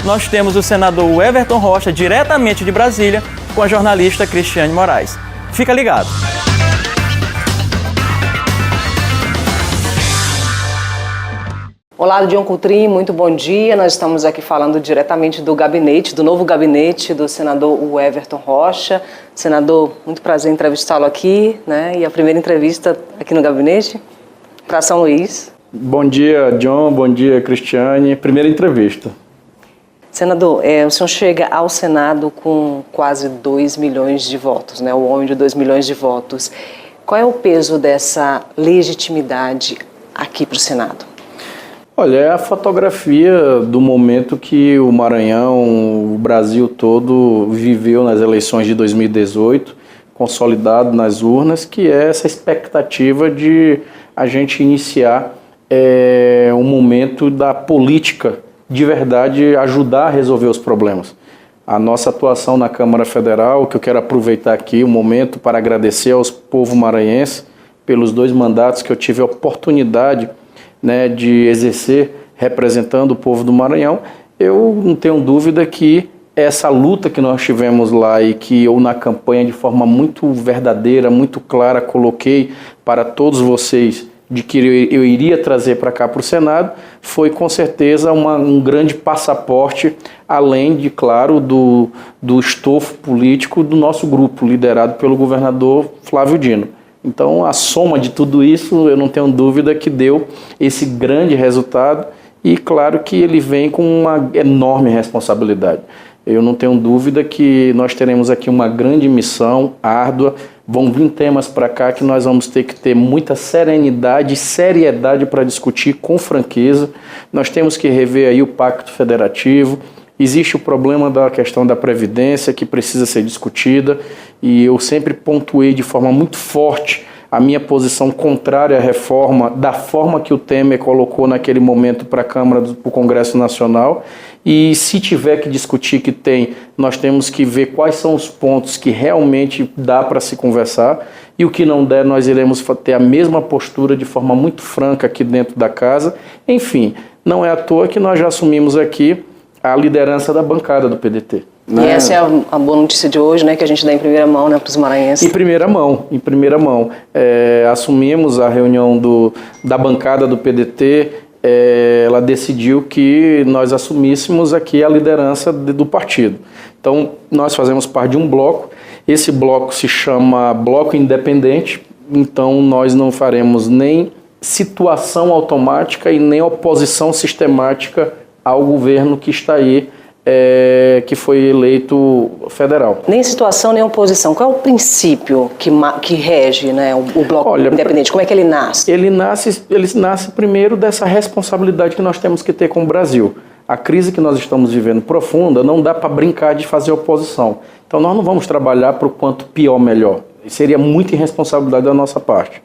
nós temos o senador Everton Rocha, diretamente de Brasília, com a jornalista Cristiane Moraes. Fica ligado. Olá, Dion Coutrin, muito bom dia. Nós estamos aqui falando diretamente do gabinete, do novo gabinete do senador Everton Rocha. Senador, muito prazer em entrevistá-lo aqui, né? E a primeira entrevista aqui no gabinete para São Luís. Bom dia, John. Bom dia, Cristiane. Primeira entrevista. Senador, o senhor chega ao Senado com quase 2 milhões de votos, né? O homem de 2 milhões de votos. Qual é o peso dessa legitimidade aqui para o Senado? Olha, é a fotografia do momento que o Maranhão, o Brasil todo viveu nas eleições de 2018, consolidado nas urnas, que é essa expectativa de a gente iniciar um momento da política de verdade ajudar a resolver os problemas. A nossa atuação na Câmara Federal, que eu quero aproveitar aqui o momento para agradecer aos povo maranhense pelos 2 mandatos que eu tive a oportunidade, né, de exercer representando o povo do Maranhão. Eu não tenho dúvida que essa luta que nós tivemos lá e que eu na campanha de forma muito verdadeira, muito clara, coloquei para todos vocês de que eu iria trazer para cá para o Senado, foi com certeza um grande passaporte, além de, claro, do estofo político do nosso grupo, liderado pelo governador Flávio Dino. Então, a soma de tudo isso, eu não tenho dúvida que deu esse grande resultado e, claro, que ele vem com uma enorme responsabilidade. Eu não tenho dúvida que nós teremos aqui uma grande missão árdua, vão vir temas para cá que nós vamos ter que ter muita serenidade e seriedade para discutir com franqueza. Nós temos que rever aí o Pacto Federativo. Existe o problema da questão da Previdência que precisa ser discutida e eu sempre pontuei de forma muito forte a minha posição contrária à reforma da forma que o Temer colocou naquele momento para a Câmara, para o Congresso Nacional. E se tiver que discutir nós temos que ver quais são os pontos que realmente dá para se conversar e o que não der nós iremos ter a mesma postura de forma muito franca aqui dentro da casa. Enfim, não é à toa que nós já assumimos aqui a liderança da bancada do PDT. E essa é a boa notícia de hoje, né, que a gente dá em primeira mão, né, para os maranhenses. Em primeira mão. Assumimos a reunião da bancada do PDT, ela decidiu que nós assumíssemos aqui a liderança do partido. Então, nós fazemos parte de um bloco, esse bloco se chama Bloco Independente, então nós não faremos nem situação automática e nem oposição sistemática ao governo que está aí, que foi eleito federal. Nem situação, nem oposição. Qual é o princípio que rege, né, o Bloco Independente? Como é que ele nasce? Ele nasce primeiro dessa responsabilidade que nós temos que ter com o Brasil. A crise que nós estamos vivendo profunda, não dá para brincar de fazer oposição. Então nós não vamos trabalhar para o quanto pior, melhor. Seria muita irresponsabilidade da nossa parte.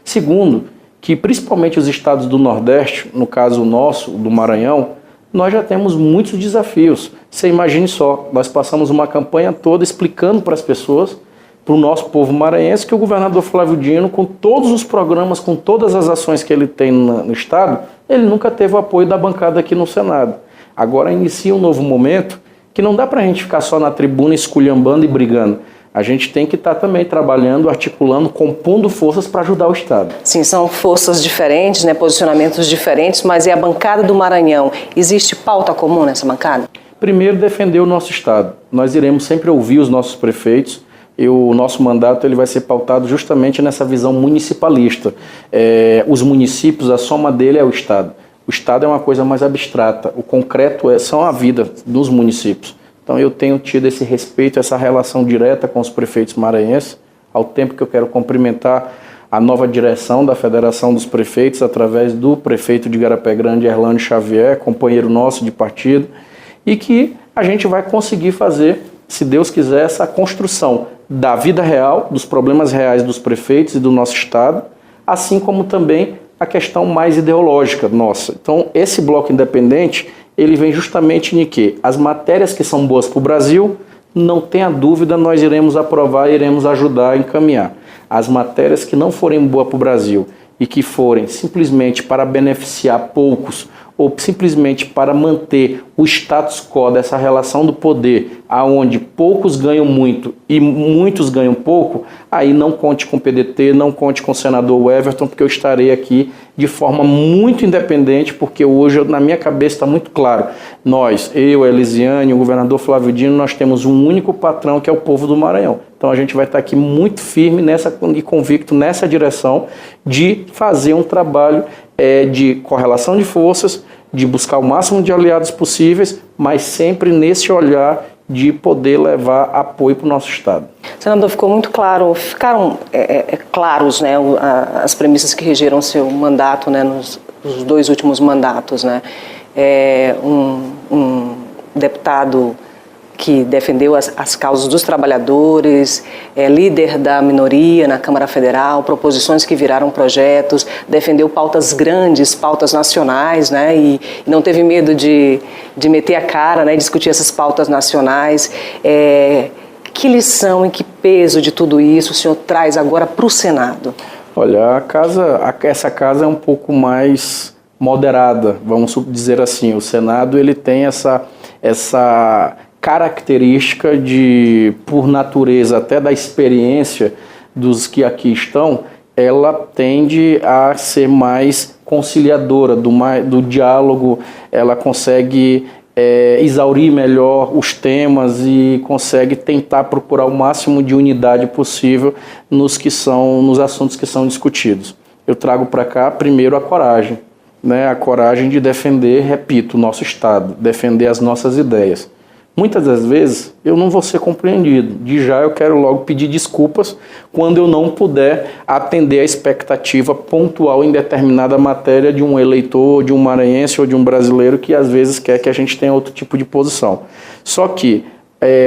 Segundo, que principalmente os estados do Nordeste, no caso nosso, do Maranhão, nós já temos muitos desafios. Você imagine só, nós passamos uma campanha toda explicando para as pessoas, para o nosso povo maranhense, que o governador Flávio Dino, com todos os programas, com todas as ações que ele tem no Estado, ele nunca teve o apoio da bancada aqui no Senado. Agora inicia um novo momento que não dá para a gente ficar só na tribuna esculhambando e brigando. A gente tem que estar também trabalhando, articulando, compondo forças para ajudar o Estado. Sim, são forças diferentes, né, posicionamentos diferentes, mas é a bancada do Maranhão. Existe pauta comum nessa bancada? Primeiro, defender o nosso Estado. Nós iremos sempre ouvir os nossos prefeitos. O nosso mandato ele vai ser pautado justamente nessa visão municipalista. Os municípios, a soma dele é o Estado. O Estado é uma coisa mais abstrata. O concreto são a vida dos municípios. Então eu tenho tido esse respeito, essa relação direta com os prefeitos maranhenses, ao tempo que eu quero cumprimentar a nova direção da Federação dos Prefeitos, através do prefeito de Igarapé Grande, Erlânio Xavier, companheiro nosso de partido, e que a gente vai conseguir fazer, se Deus quiser, essa construção da vida real, dos problemas reais dos prefeitos e do nosso Estado, assim como também a questão mais ideológica nossa. Então esse bloco independente, ele vem justamente em que as matérias que são boas para o Brasil, não tenha dúvida, nós iremos aprovar e iremos ajudar a encaminhar. As matérias que não forem boas para o Brasil e que forem simplesmente para beneficiar poucos ou simplesmente para manter o status quo dessa relação do poder, aonde poucos ganham muito e muitos ganham pouco, aí não conte com o PDT, não conte com o senador Everton, porque eu estarei aqui de forma muito independente, porque hoje na minha cabeça está muito claro, nós, eu, a Elisiane, o governador Flávio Dino, nós temos um único patrão que é o povo do Maranhão. Então a gente vai estar aqui muito firme e convicto nessa direção de fazer um trabalho de correlação de forças, de buscar o máximo de aliados possíveis, mas sempre nesse olhar de poder levar apoio para o nosso Estado. Senador, ficaram claros, né, as premissas que regeram seu mandato, né, nos 2 últimos mandatos, né? Um deputado que defendeu as causas dos trabalhadores, líder da minoria na Câmara Federal, proposições que viraram projetos, defendeu pautas grandes, pautas nacionais, né, e não teve medo de meter a cara, né, discutir essas pautas nacionais. Que lição e que peso de tudo isso o senhor traz agora para o Senado? Olha, essa casa é um pouco mais moderada, vamos dizer assim. O Senado ele tem essa característica de, por natureza, até da experiência dos que aqui estão, ela tende a ser mais conciliadora do diálogo, ela consegue exaurir melhor os temas e consegue tentar procurar o máximo de unidade possível nos assuntos que são discutidos. Eu trago para cá, primeiro, a coragem, né? A coragem de defender, repito, o nosso Estado, defender as nossas ideias. Muitas das vezes eu não vou ser compreendido. De já eu quero logo pedir desculpas quando eu não puder atender a expectativa pontual em determinada matéria de um eleitor, de um maranhense ou de um brasileiro que às vezes quer que a gente tenha outro tipo de posição. Só que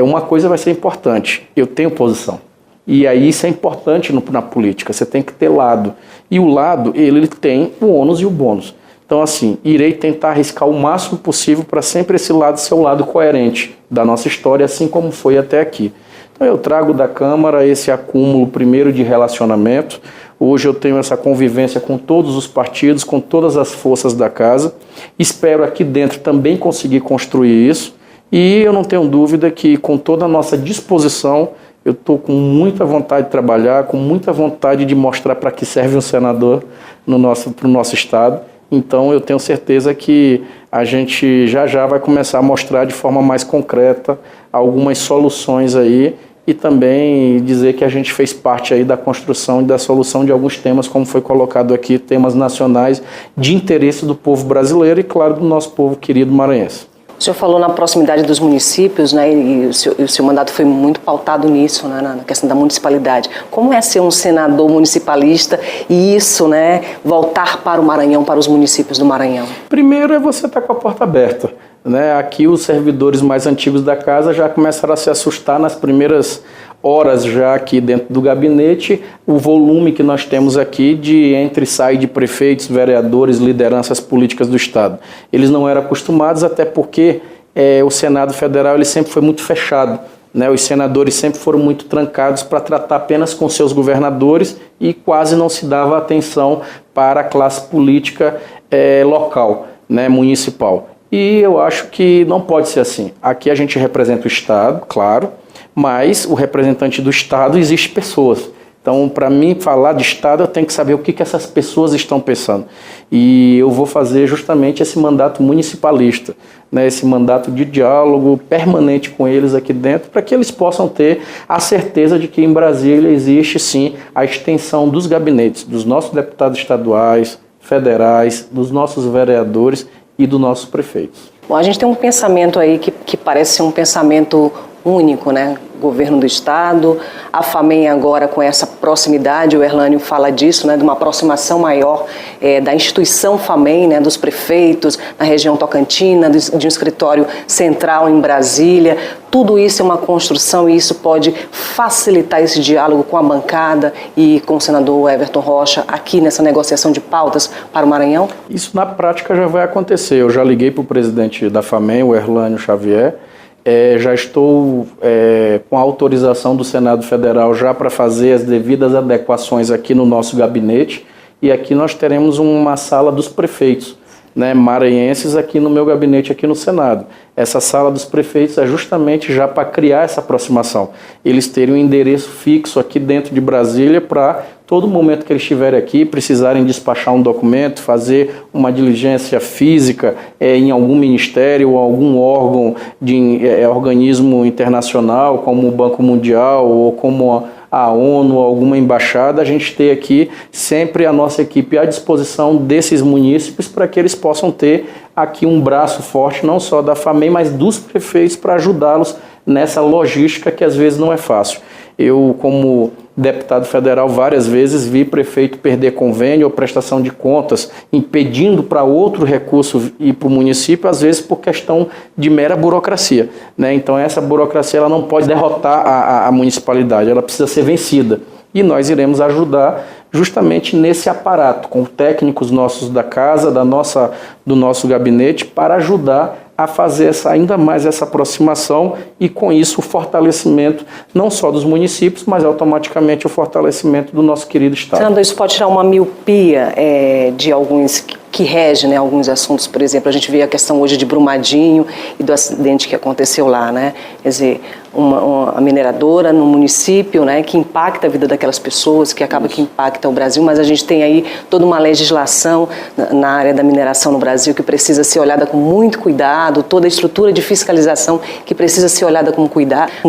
uma coisa vai ser importante, eu tenho posição. E aí isso é importante na política, você tem que ter lado. E o lado, ele tem o ônus e o bônus. Então, assim, irei tentar arriscar o máximo possível para sempre esse lado ser o lado coerente da nossa história, assim como foi até aqui. Então, eu trago da Câmara esse acúmulo, primeiro, de relacionamento. Hoje eu tenho essa convivência com todos os partidos, com todas as forças da casa. Espero aqui dentro também conseguir construir isso. E eu não tenho dúvida que, com toda a nossa disposição, eu estou com muita vontade de trabalhar, com muita vontade de mostrar para que serve um senador para o nosso Estado. Então, eu tenho certeza que a gente já vai começar a mostrar de forma mais concreta algumas soluções aí e também dizer que a gente fez parte aí da construção e da solução de alguns temas, como foi colocado aqui, temas nacionais de interesse do povo brasileiro e, claro, do nosso povo querido maranhense. O senhor falou na proximidade dos municípios, né, e o seu mandato foi muito pautado nisso, né, na questão da municipalidade. Como é ser um senador municipalista e isso, né, voltar para o Maranhão, para os municípios do Maranhão? Primeiro é você estar com a porta aberta, né? Aqui os servidores mais antigos da casa já começaram a se assustar nas primeiras horas já aqui dentro do gabinete, o volume que nós temos aqui de entra e sai de prefeitos, vereadores, lideranças políticas do Estado. Eles não eram acostumados, até porque o Senado Federal ele sempre foi muito fechado, né? Os senadores sempre foram muito trancados para tratar apenas com seus governadores e quase não se dava atenção para a classe política local, né, municipal. E eu acho que não pode ser assim. Aqui a gente representa o Estado, claro, mas o representante do Estado existe pessoas. Então, para mim falar de Estado, eu tenho que saber o que essas pessoas estão pensando. E eu vou fazer justamente esse mandato municipalista, né, esse mandato de diálogo permanente com eles aqui dentro, para que eles possam ter a certeza de que em Brasília existe sim a extensão dos gabinetes, dos nossos deputados estaduais, federais, dos nossos vereadores e dos nossos prefeitos. Bom, a gente tem um pensamento aí que parece ser um pensamento único, né? Governo do Estado, a FAMEM agora com essa proximidade, o Erlânio fala disso, né? De uma aproximação maior da instituição FAMEM, né? Dos prefeitos na região tocantina, de um escritório central em Brasília. Tudo isso é uma construção e isso pode facilitar esse diálogo com a bancada e com o senador Everton Rocha aqui nessa negociação de pautas para o Maranhão? Isso na prática já vai acontecer. Eu já liguei para o presidente da FAMEM, o Erlânio Xavier, já estou com a autorização do Senado Federal já para fazer as devidas adequações aqui no nosso gabinete e aqui nós teremos uma sala dos prefeitos, né, maranhenses aqui no meu gabinete, aqui no Senado. Essa sala dos prefeitos é justamente já para criar essa aproximação. Eles terem um endereço fixo aqui dentro de Brasília para todo momento que eles estiverem aqui, precisarem despachar um documento, fazer uma diligência física em algum ministério ou algum órgão de organismo internacional, como o Banco Mundial ou como a ONU, alguma embaixada, a gente ter aqui sempre a nossa equipe à disposição desses munícipes para que eles possam ter aqui um braço forte, não só da FAMEM, mas dos prefeitos para ajudá-los nessa logística que às vezes não é fácil. Eu, como deputado federal, várias vezes vi prefeito perder convênio ou prestação de contas, impedindo para outro recurso ir para o município, às vezes por questão de mera burocracia, né? Então essa burocracia ela não pode derrotar a municipalidade, ela precisa ser vencida. E nós iremos ajudar justamente nesse aparato, com técnicos nossos da casa, do nosso gabinete, para ajudar a fazer ainda mais essa aproximação e, com isso, o fortalecimento não só dos municípios, mas automaticamente o fortalecimento do nosso querido Estado. Senador, isso pode tirar uma miopia de alguns que regem, né, alguns assuntos. Por exemplo, a gente vê a questão hoje de Brumadinho e do acidente que aconteceu lá, né? Quer dizer, uma mineradora no município, né, que impacta a vida daquelas pessoas, que acaba que impacta o Brasil, mas a gente tem aí toda uma legislação na área da mineração no Brasil que precisa ser olhada com muito cuidado, toda a estrutura de fiscalização que precisa ser olhada com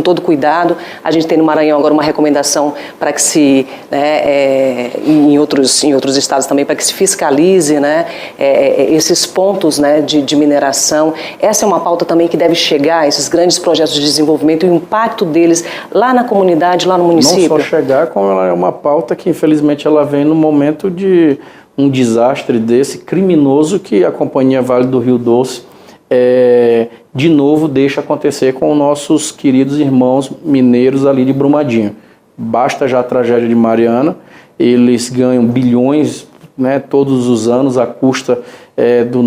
todo cuidado. A gente tem no Maranhão agora uma recomendação para que se, né, em outros estados também, para que se fiscalize, né, esses pontos, né, de mineração. Essa é uma pauta também que deve chegar, esses grandes projetos de desenvolvimento e o impacto deles lá na comunidade, lá no município. Não só chegar, como ela é uma pauta que infelizmente ela vem no momento de um desastre desse criminoso que a Companhia Vale do Rio Doce de novo deixa acontecer com nossos queridos irmãos mineiros ali de Brumadinho. Basta já a tragédia de Mariana, eles ganham bilhões, né, todos os anos à custa do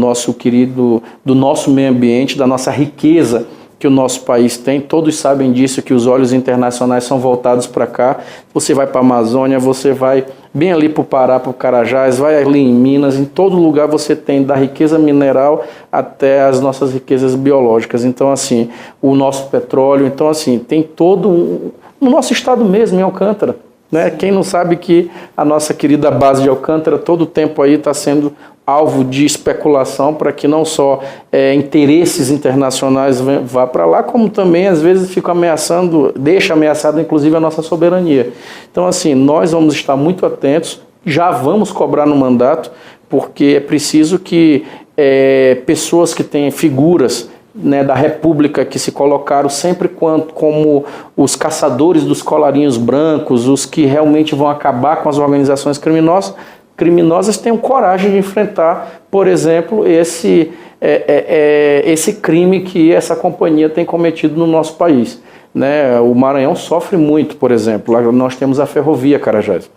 nosso meio ambiente, da nossa riqueza que o nosso país tem. Todos sabem disso, que os olhos internacionais são voltados para cá. Você vai para a Amazônia, você vai bem ali para o Pará, para o Carajás, vai ali em Minas, em todo lugar você tem da riqueza mineral até as nossas riquezas biológicas. Então, assim, o nosso petróleo, então, assim, tem todo no nosso estado mesmo, em Alcântara, né? Quem não sabe que a nossa querida base de Alcântara todo o tempo aí está sendo alvo de especulação para que não só interesses internacionais vá para lá, como também às vezes fica deixa ameaçado inclusive a nossa soberania. Então, assim, nós vamos estar muito atentos, já vamos cobrar no mandato, porque é preciso que pessoas que têm figuras, né, da República, que se colocaram sempre como os caçadores dos colarinhos brancos, os que realmente vão acabar com as organizações criminosas, tenham coragem de enfrentar, por exemplo, esse crime que essa companhia tem cometido no nosso país, né? O Maranhão sofre muito, por exemplo. Lá nós temos a ferrovia Carajás.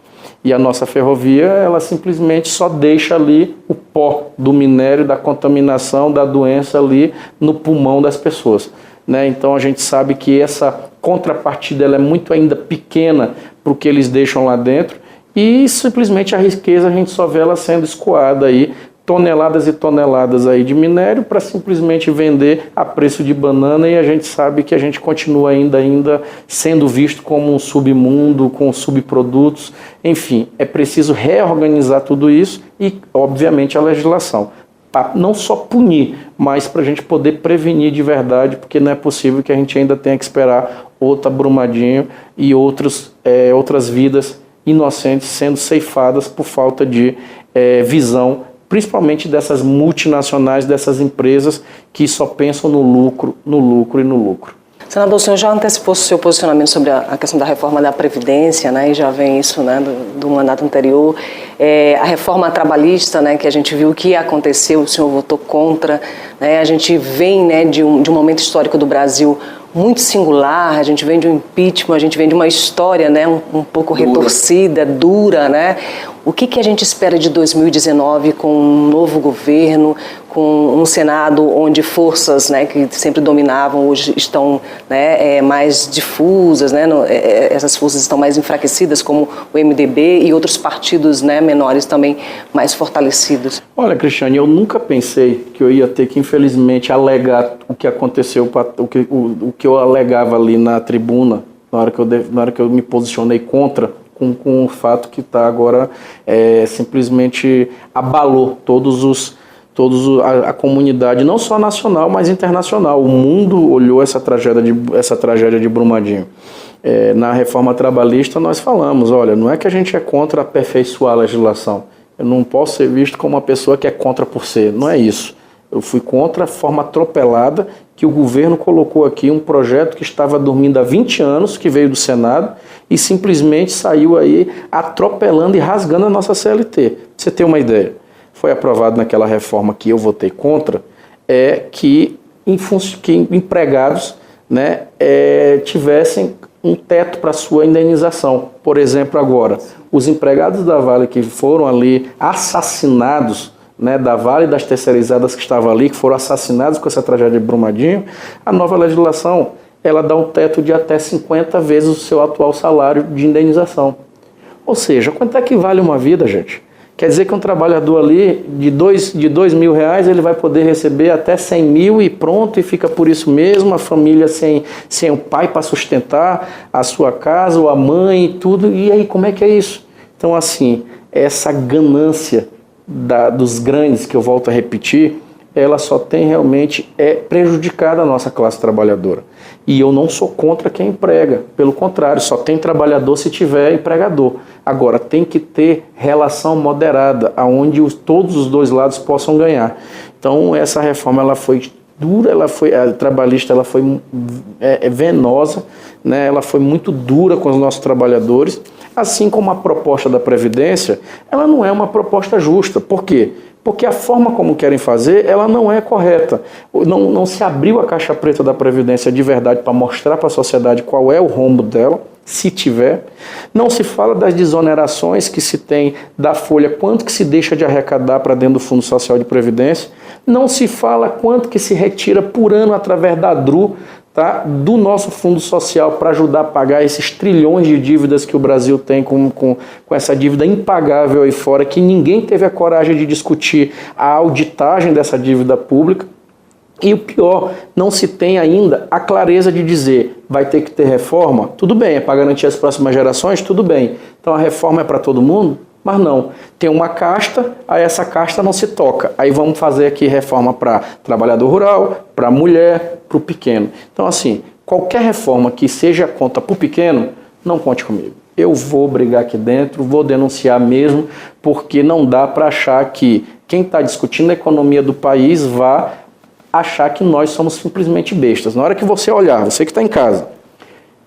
E a nossa ferrovia, ela simplesmente só deixa ali o pó do minério, da contaminação, da doença ali no pulmão das pessoas, né? Então a gente sabe que essa contrapartida ela é muito ainda pequena para o que eles deixam lá dentro, e simplesmente a riqueza a gente só vê ela sendo escoada aí, toneladas e toneladas aí de minério para simplesmente vender a preço de banana, e a gente sabe que a gente continua ainda sendo visto como um submundo, com subprodutos. Enfim, é preciso reorganizar tudo isso e, obviamente, a legislação. Para não só punir, mas para a gente poder prevenir de verdade, porque não é possível que a gente ainda tenha que esperar outra Brumadinho e outras vidas inocentes sendo ceifadas por falta de visão, principalmente dessas multinacionais, dessas empresas que só pensam no lucro, no lucro e no lucro. Senador, o senhor já antecipou o seu posicionamento sobre a questão da reforma da Previdência, né, e já vem isso, né, do mandato anterior. A reforma trabalhista, né, que a gente viu o que aconteceu, o senhor votou contra, né, a gente vem, né, de um momento histórico do Brasil muito singular, a gente vem de um impeachment, a gente vem de uma história, né, um pouco retorcida, dura, né. O que a gente espera de 2019 com um novo governo, com um Senado onde forças, né, que sempre dominavam hoje estão, né, mais difusas, né, essas forças estão mais enfraquecidas, como o MDB e outros partidos, né, menores também mais fortalecidos? Olha, Cristiane, eu nunca pensei que eu ia ter que, infelizmente, alegar o que aconteceu, o que eu alegava ali na tribuna, na hora que eu me posicionei contra, com o fato que está agora simplesmente abalou a comunidade, não só nacional, mas internacional. O mundo olhou essa tragédia de Brumadinho. Na reforma trabalhista nós falamos, olha, não é que a gente é contra aperfeiçoar a legislação. Eu não posso ser visto como uma pessoa que é contra por ser, não é isso. Eu fui contra a forma atropelada que o governo colocou aqui, um projeto que estava dormindo há 20 anos, que veio do Senado, e simplesmente saiu aí atropelando e rasgando a nossa CLT. Pra você ter uma ideia, foi aprovado naquela reforma que eu votei contra, que empregados, né, tivessem um teto para sua indenização. Por exemplo, agora, os empregados da Vale que foram ali assassinados, né, da Vale e das terceirizadas que estavam ali, que foram assassinados com essa tragédia de Brumadinho, a nova legislação, ela dá um teto de até 50 vezes o seu atual salário de indenização. Ou seja, quanto é que vale uma vida, gente? Quer dizer que um trabalhador ali de 2 mil reais, ele vai poder receber até 100 mil e pronto, e fica por isso mesmo, a família sem o pai para sustentar a sua casa, ou a mãe e tudo, e aí como é que é isso? Então assim, essa ganância dos grandes, que eu volto a repetir, ela só tem realmente prejudicado a nossa classe trabalhadora. E eu não sou contra quem emprega, pelo contrário, só tem trabalhador se tiver empregador. Agora, tem que ter relação moderada, onde todos os dois lados possam ganhar. Então, essa reforma ela foi dura, a trabalhista ela foi venosa, né? Ela foi muito dura com os nossos trabalhadores, assim como a proposta da Previdência, ela não é uma proposta justa. Por quê? Porque a forma como querem fazer, ela não é correta. Não se abriu a caixa preta da Previdência de verdade para mostrar para a sociedade qual é o rombo dela, se tiver. Não se fala das desonerações que se tem da folha, quanto que se deixa de arrecadar para dentro do Fundo Social de Previdência. Não se fala quanto que se retira por ano através da DRU, tá, do nosso fundo social para ajudar a pagar esses trilhões de dívidas que o Brasil tem com essa dívida impagável aí fora, que ninguém teve a coragem de discutir a auditagem dessa dívida pública. E o pior, não se tem ainda a clareza de dizer, vai ter que ter reforma? Tudo bem, é para garantir as próximas gerações? Tudo bem. Então a reforma é para todo mundo? Mas não, tem uma casta, aí essa casta não se toca. Aí vamos fazer aqui reforma para trabalhador rural, para mulher, para o pequeno. Então assim, qualquer reforma que seja contra para o pequeno, não conte comigo. Eu vou brigar aqui dentro, vou denunciar mesmo, porque não dá para achar que quem está discutindo a economia do país vá achar que nós somos simplesmente bestas. Na hora que você olhar, você que está em casa,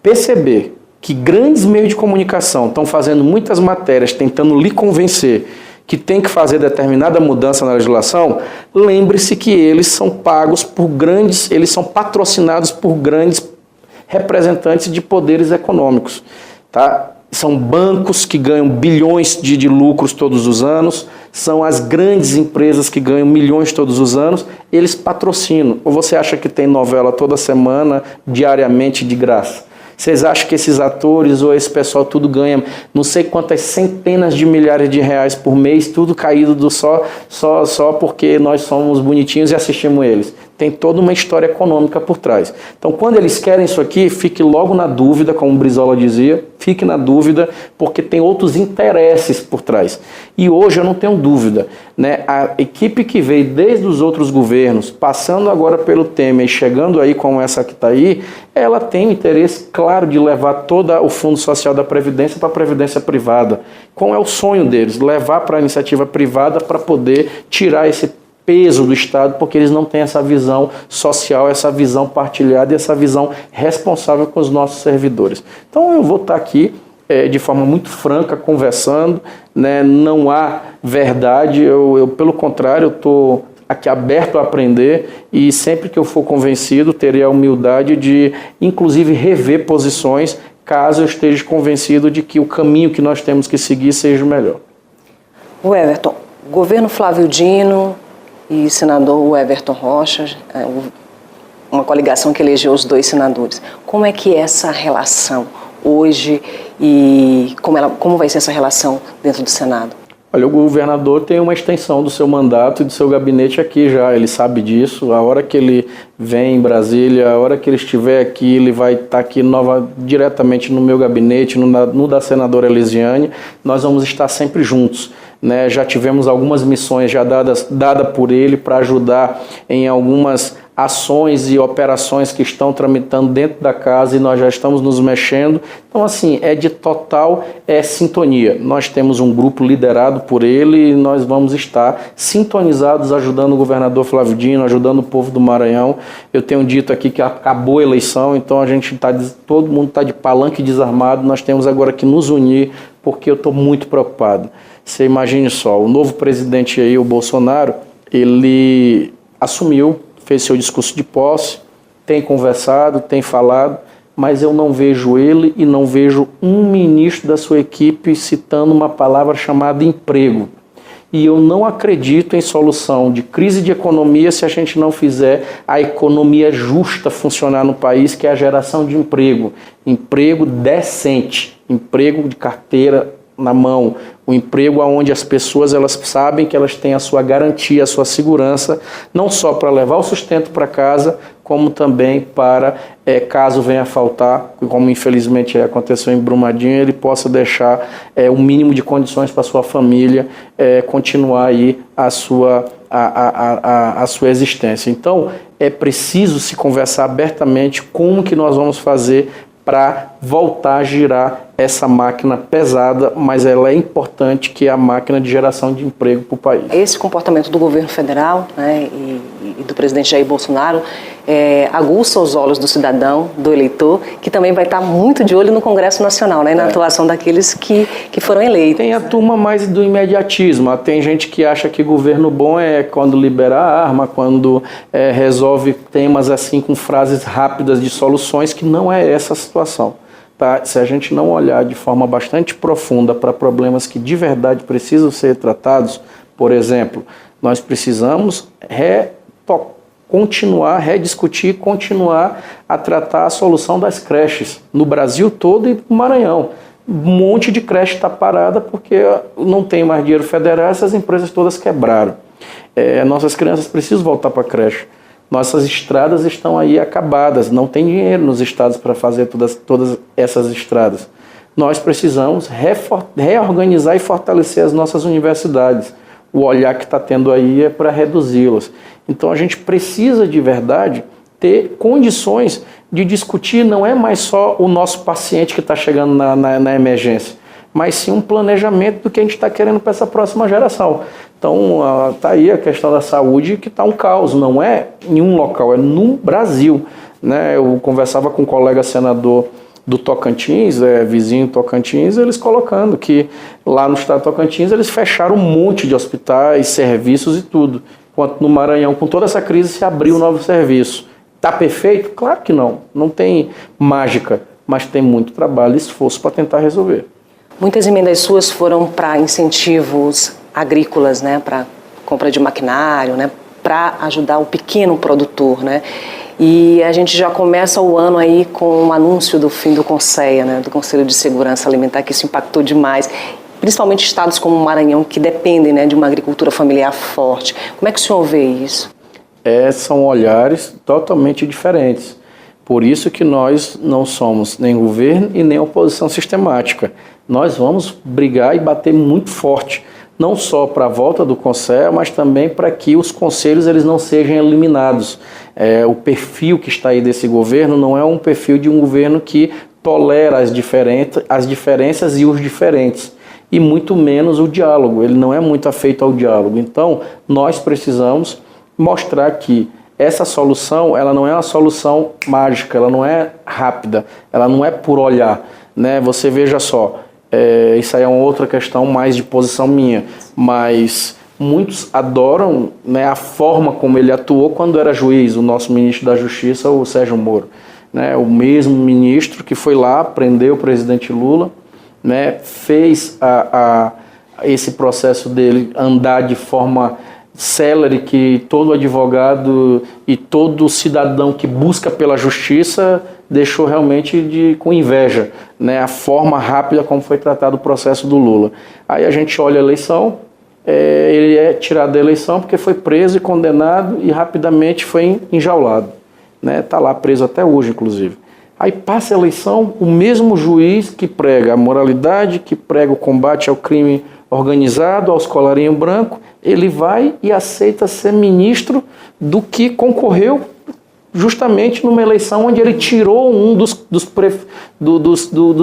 perceber que grandes meios de comunicação estão fazendo muitas matérias tentando lhe convencer que tem que fazer determinada mudança na legislação, lembre-se que eles são pagos por grandes, eles são patrocinados por grandes representantes de poderes econômicos, tá? São bancos que ganham bilhões de lucros todos os anos, são as grandes empresas que ganham milhões todos os anos, eles patrocinam. Ou você acha que tem novela toda semana, diariamente, de graça? Vocês acham que esses atores ou esse pessoal tudo ganha não sei quantas centenas de milhares de reais por mês, tudo caído só porque nós somos bonitinhos e assistimos eles? Tem toda uma história econômica por trás. Então, quando eles querem isso aqui, fique logo na dúvida, como o Brizola dizia, fique na dúvida, porque tem outros interesses por trás. E hoje eu não tenho dúvida, né? A equipe que veio desde os outros governos, passando agora pelo Temer e chegando aí com essa que está aí, ela tem o interesse claro de levar todo o Fundo Social da Previdência para a Previdência privada. Qual é o sonho deles? Levar para a iniciativa privada para poder tirar esse peso do Estado, porque eles não têm essa visão social, essa visão partilhada e essa visão responsável com os nossos servidores. Então eu vou estar aqui de forma muito franca, conversando, né? Não há verdade, eu pelo contrário, eu estou aqui aberto a aprender e sempre que eu for convencido, terei a humildade de, inclusive, rever posições, caso eu esteja convencido de que o caminho que nós temos que seguir seja o melhor. O Everton, governo Flávio Dino e senador Everton Rocha, uma coligação que elegeu os dois senadores. Como é que é essa relação hoje e como vai ser essa relação dentro do Senado? Olha, o governador tem uma extensão do seu mandato e do seu gabinete aqui já, ele sabe disso. A hora que ele vem em Brasília, a hora que ele estiver aqui, ele vai estar aqui diretamente no meu gabinete, no da senadora Elisiane. Nós vamos estar sempre juntos. Né? Já tivemos algumas missões já dadas por ele para ajudar em algumas ações e operações que estão tramitando dentro da casa e nós já estamos nos mexendo. Então, assim, é de total sintonia. Nós temos um grupo liderado por ele e nós vamos estar sintonizados ajudando o governador Flávio Dino, ajudando o povo do Maranhão. Eu tenho dito aqui que acabou a eleição, então todo mundo está de palanque desarmado, nós temos agora que nos unir, porque eu estou muito preocupado. Você imagine só, o novo presidente aí, o Bolsonaro, ele assumiu, fez seu discurso de posse, tem conversado, tem falado, mas eu não vejo ele e não vejo um ministro da sua equipe citando uma palavra chamada emprego. E eu não acredito em solução de crise de economia se a gente não fizer a economia justa funcionar no país, que é a geração de emprego. Emprego decente, emprego de carteira na mão, o emprego onde as pessoas elas sabem que elas têm a sua garantia, a sua segurança, não só para levar o sustento para casa, como também para, caso venha a faltar, como infelizmente aconteceu em Brumadinho, ele possa deixar o mínimo de condições para a sua família continuar aí a sua existência. Então, é preciso se conversar abertamente como que nós vamos fazer para voltar a girar essa máquina pesada, mas ela é importante, que é a máquina de geração de emprego para o país. Esse comportamento do governo federal, né, e do presidente Jair Bolsonaro aguça os olhos do cidadão, do eleitor, que também vai estar muito de olho no Congresso Nacional, né, na atuação daqueles que foram eleitos. Tem a turma mais do imediatismo. Tem gente que acha que governo bom é quando libera a arma, quando resolve temas assim com frases rápidas de soluções, que não é essa a situação. Tá? Se a gente não olhar de forma bastante profunda para problemas que de verdade precisam ser tratados, por exemplo, nós precisamos rediscutir, continuar a tratar a solução das creches no Brasil todo e no Maranhão. Um monte de creche está parada porque não tem mais dinheiro federal, essas empresas todas quebraram. Nossas crianças precisam voltar para a creche. Nossas estradas estão aí acabadas, não tem dinheiro nos estados para fazer todas essas estradas. Nós precisamos reorganizar e fortalecer as nossas universidades. O olhar que está tendo aí é para reduzi-las. Então a gente precisa de verdade ter condições de discutir, não é mais só o nosso paciente que está chegando na emergência, mas sim um planejamento do que a gente está querendo para essa próxima geração. Então, está aí a questão da saúde, que está um caos, não é em um local, é no Brasil. Né? Eu conversava com um colega senador do Tocantins, vizinho Tocantins, eles colocando que lá no estado do Tocantins eles fecharam um monte de hospitais, serviços e tudo. Enquanto no Maranhão, com toda essa crise, se abriu um novo serviço. Está perfeito? Claro que não. Não tem mágica, mas tem muito trabalho e esforço para tentar resolver. Muitas emendas suas foram para incentivos agrícolas, né, para compra de maquinário, né, para ajudar o pequeno produtor, né? E a gente já começa o ano aí com um anúncio do fim do CONSEA, né, do Conselho de Segurança Alimentar, que isso impactou demais, principalmente estados como o Maranhão, que dependem, né, de uma agricultura familiar forte. Como é que o senhor vê isso? São olhares totalmente diferentes. Por isso que nós não somos nem governo e nem oposição sistemática. Nós vamos brigar e bater muito forte, não só para a volta do CONSEA, mas também para que os conselhos eles não sejam eliminados. O perfil que está aí desse governo não é um perfil de um governo que tolera as diferenças e os diferentes, e muito menos o diálogo. Ele não é muito afeito ao diálogo. Então, nós precisamos mostrar que essa solução, ela não é uma solução mágica, ela não é rápida, ela não é por olhar, né? Você veja só, isso aí é uma outra questão mais de posição minha, mas muitos adoram, né, a forma como ele atuou quando era juiz, o nosso ministro da Justiça, o Sérgio Moro, né? O mesmo ministro que foi lá, prendeu o presidente Lula, né, fez esse processo dele andar de forma célere, que todo advogado e todo cidadão que busca pela justiça deixou realmente com inveja, né, a forma rápida como foi tratado o processo do Lula. Aí a gente olha a eleição, ele é tirado da eleição porque foi preso e condenado e rapidamente foi enjaulado, né, tá lá preso até hoje, inclusive. Aí passa a eleição, o mesmo juiz que prega a moralidade, que prega o combate ao crime organizado, aos colarinho branco, ele vai e aceita ser ministro do que concorreu justamente numa eleição onde ele tirou um dos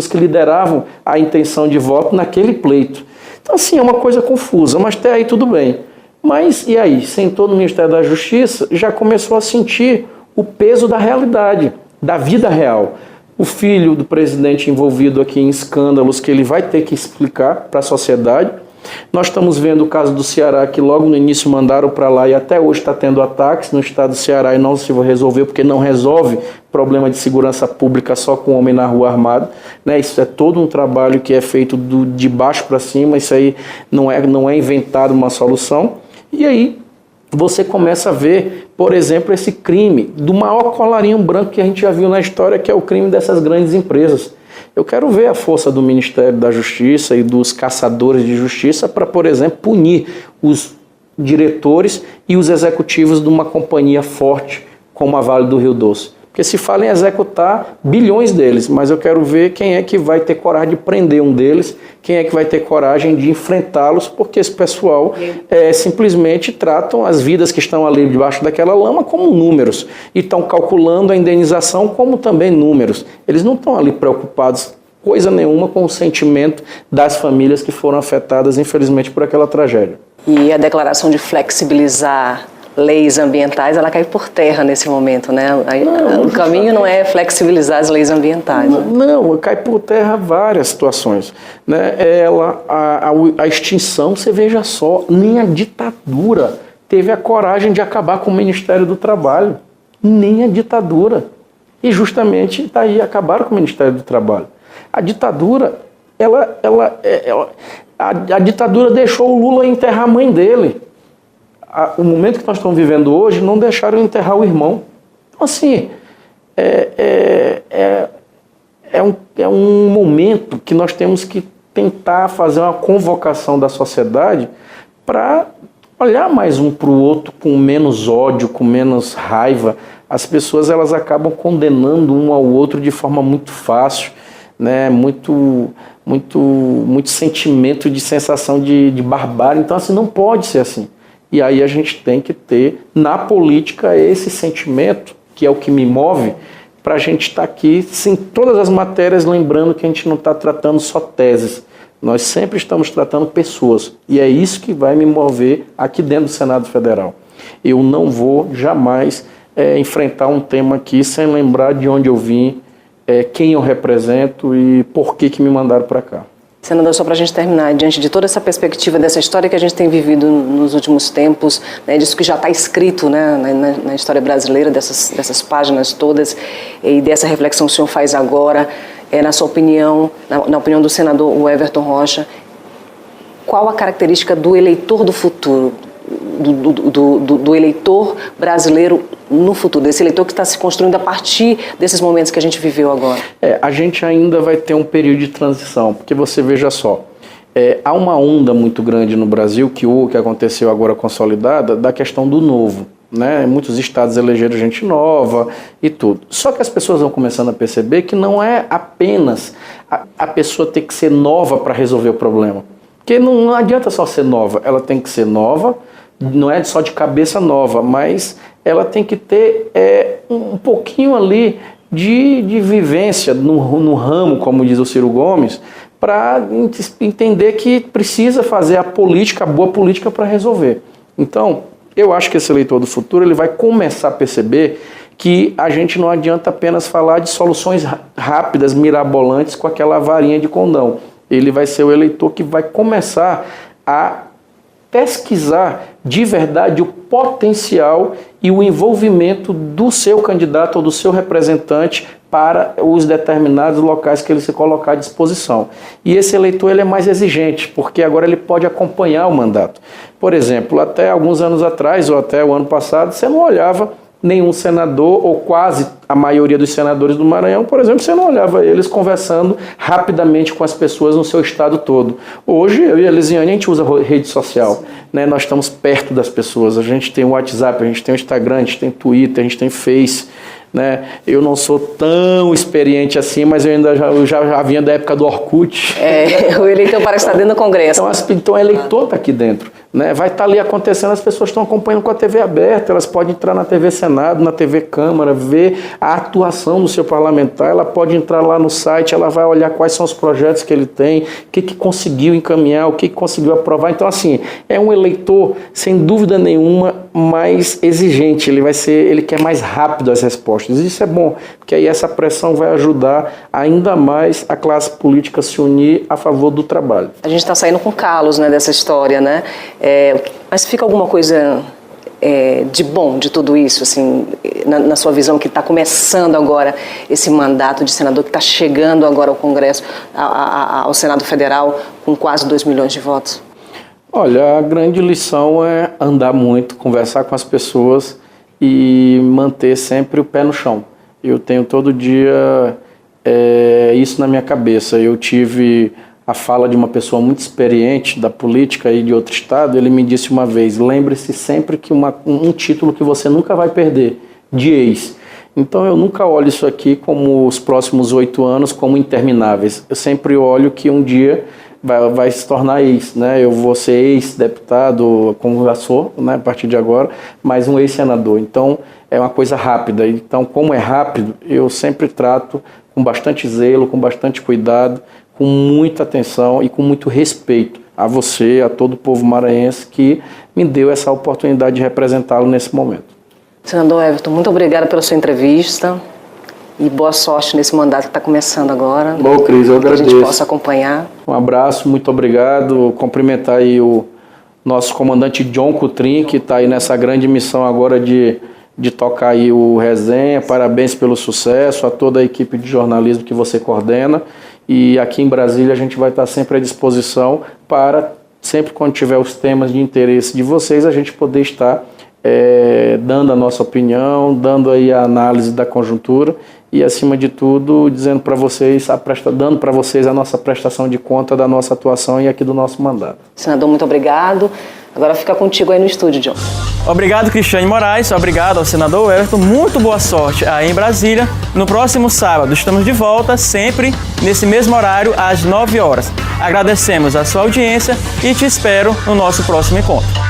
que lideravam a intenção de voto naquele pleito. Então, assim, é uma coisa confusa, mas até aí tudo bem. Mas, e aí? Sentou no Ministério da Justiça, já começou a sentir o peso da realidade, da vida real. O filho do presidente envolvido aqui em escândalos que ele vai ter que explicar para a sociedade. Nós estamos vendo o caso do Ceará, que logo no início mandaram para lá e até hoje está tendo ataques no estado do Ceará e não se resolveu porque não resolve problema de segurança pública só com homem na rua armado, né? Isso é todo um trabalho que é feito de baixo para cima, isso aí não é inventado uma solução. E aí você começa a ver, por exemplo, esse crime do maior colarinho branco que a gente já viu na história, que é o crime dessas grandes empresas. Eu quero ver a força do Ministério da Justiça e dos caçadores de justiça para, por exemplo, punir os diretores e os executivos de uma companhia forte como a Vale do Rio Doce. Porque se fala em executar bilhões deles, mas eu quero ver quem é que vai ter coragem de prender um deles, quem é que vai ter coragem de enfrentá-los, porque esse pessoal simplesmente tratam as vidas que estão ali debaixo daquela lama como números e estão calculando a indenização como também números. Eles não estão ali preocupados coisa nenhuma com o sentimento das famílias que foram afetadas, infelizmente, por aquela tragédia. E a declaração de flexibilizar leis ambientais, ela cai por terra nesse momento, né? O caminho não é flexibilizar as leis ambientais. Não, cai por terra várias situações, né? A extinção, você veja só, nem a ditadura teve a coragem de acabar com o Ministério do Trabalho. Nem a ditadura. E justamente está aí, acabaram com o Ministério do Trabalho. A ditadura, a ditadura deixou o Lula enterrar a mãe dele. O momento que nós estamos vivendo hoje, não deixaram enterrar o irmão. Então, assim, é um momento que nós temos que tentar fazer uma convocação da sociedade para olhar mais um para o outro com menos ódio, com menos raiva. As pessoas, elas acabam condenando um ao outro de forma muito fácil, né? Muito sentimento de sensação de barbárie. Então, assim, não pode ser assim. E aí a gente tem que ter, na política, esse sentimento, que é o que me move, para a gente estar aqui, em todas as matérias, lembrando que a gente não está tratando só teses. Nós sempre estamos tratando pessoas. E é isso que vai me mover aqui dentro do Senado Federal. Eu não vou jamais enfrentar um tema aqui sem lembrar de onde eu vim, quem eu represento e por que me mandaram para cá. Senador, só para a gente terminar, diante de toda essa perspectiva dessa história que a gente tem vivido nos últimos tempos, né, disso que já está escrito, né, na história brasileira, dessas páginas todas, e dessa reflexão que o senhor faz agora, na sua opinião, na opinião do senador Everton Rocha, qual a característica do eleitor do futuro, do eleitor brasileiro no futuro, desse eleitor que está se construindo a partir desses momentos que a gente viveu agora? A gente ainda vai ter um período de transição, porque você veja só, há uma onda muito grande no Brasil, que aconteceu agora consolidada, da questão do novo, né? Muitos estados elegeram gente nova e tudo. Só que as pessoas vão começando a perceber que não é apenas a pessoa ter que ser nova para resolver o problema, porque não adianta só ser nova, ela tem que ser nova, não é só de cabeça nova, mas ela tem que ter um pouquinho ali de vivência no ramo, como diz o Ciro Gomes, para entender que precisa fazer a boa política para resolver. Então, eu acho que esse eleitor do futuro ele vai começar a perceber que a gente não adianta apenas falar de soluções rápidas, mirabolantes, com aquela varinha de condão. Ele vai ser o eleitor que vai começar a pesquisar de verdade o potencial e o envolvimento do seu candidato ou do seu representante para os determinados locais que ele se colocar à disposição. E esse eleitor ele é mais exigente, porque agora ele pode acompanhar o mandato. Por exemplo, até alguns anos atrás, ou até o ano passado, você não olhava nenhum senador, ou quase a maioria dos senadores do Maranhão, por exemplo, você não olhava eles conversando rapidamente com as pessoas no seu estado todo. Hoje, eu e a Elisiane, a gente usa rede social, né? Nós estamos perto das pessoas, a gente tem o WhatsApp, a gente tem o Instagram, a gente tem Twitter, a gente tem Face, né? Eu não sou tão experiente assim, mas eu ainda já vinha da época do Orkut. O eleitor parece estar dentro do Congresso. Então o eleitor está aqui dentro, né? Vai estar ali acontecendo, as pessoas estão acompanhando com a TV aberta, elas podem entrar na TV Senado, na TV Câmara, ver a atuação do seu parlamentar, ela pode entrar lá no site, ela vai olhar quais são os projetos que ele tem, o que conseguiu encaminhar, o que conseguiu aprovar. Então, assim, é um eleitor, sem dúvida nenhuma, mais exigente, ele quer mais rápido as respostas. Isso é bom, porque aí essa pressão vai ajudar ainda mais a classe política a se unir a favor do trabalho. A gente está saindo com calos, né, dessa história, né? Mas fica alguma coisa de bom de tudo isso, assim, na sua visão, que está começando agora esse mandato de senador, que está chegando agora ao Congresso, ao Senado Federal, com quase 2 milhões de votos? Olha, a grande lição é andar muito, conversar com as pessoas e manter sempre o pé no chão. Eu tenho todo dia isso na minha cabeça. Eu tive a fala de uma pessoa muito experiente da política e de outro estado. Ele me disse uma vez: lembre-se sempre que um título que você nunca vai perder, de ex. Então eu nunca olho isso aqui como os próximos 8 anos como intermináveis. Eu sempre olho que um dia vai se tornar ex, né? Eu vou ser ex-deputado, como já sou, né, a partir de agora, mas um ex-senador. Então é uma coisa rápida. Então, como é rápido, eu sempre trato com bastante zelo, com bastante cuidado, com muita atenção e com muito respeito a você, a todo o povo maranhense que me deu essa oportunidade de representá-lo nesse momento. Senador Everton, muito obrigada pela sua entrevista e boa sorte nesse mandato que está começando agora. Bom, Cris, eu agradeço. Que a gente possa acompanhar. Um abraço, muito obrigado. Cumprimentar aí o nosso comandante John Coutrin, que está aí nessa grande missão agora de tocar aí o Resenha. Parabéns pelo sucesso, a toda a equipe de jornalismo que você coordena. E aqui em Brasília a gente vai estar sempre à disposição para, sempre quando tiver os temas de interesse de vocês, a gente poder estar dando a nossa opinião, dando aí a análise da conjuntura e, acima de tudo, dizendo para vocês, dando para vocês a nossa prestação de conta da nossa atuação e aqui do nosso mandato. Senador, muito obrigado. Agora fica contigo aí no estúdio, John. Obrigado, Cristiane Moraes. Obrigado ao senador Everton. Muito boa sorte aí em Brasília. No próximo sábado estamos de volta, sempre nesse mesmo horário, às 9 horas. Agradecemos a sua audiência e te espero no nosso próximo encontro.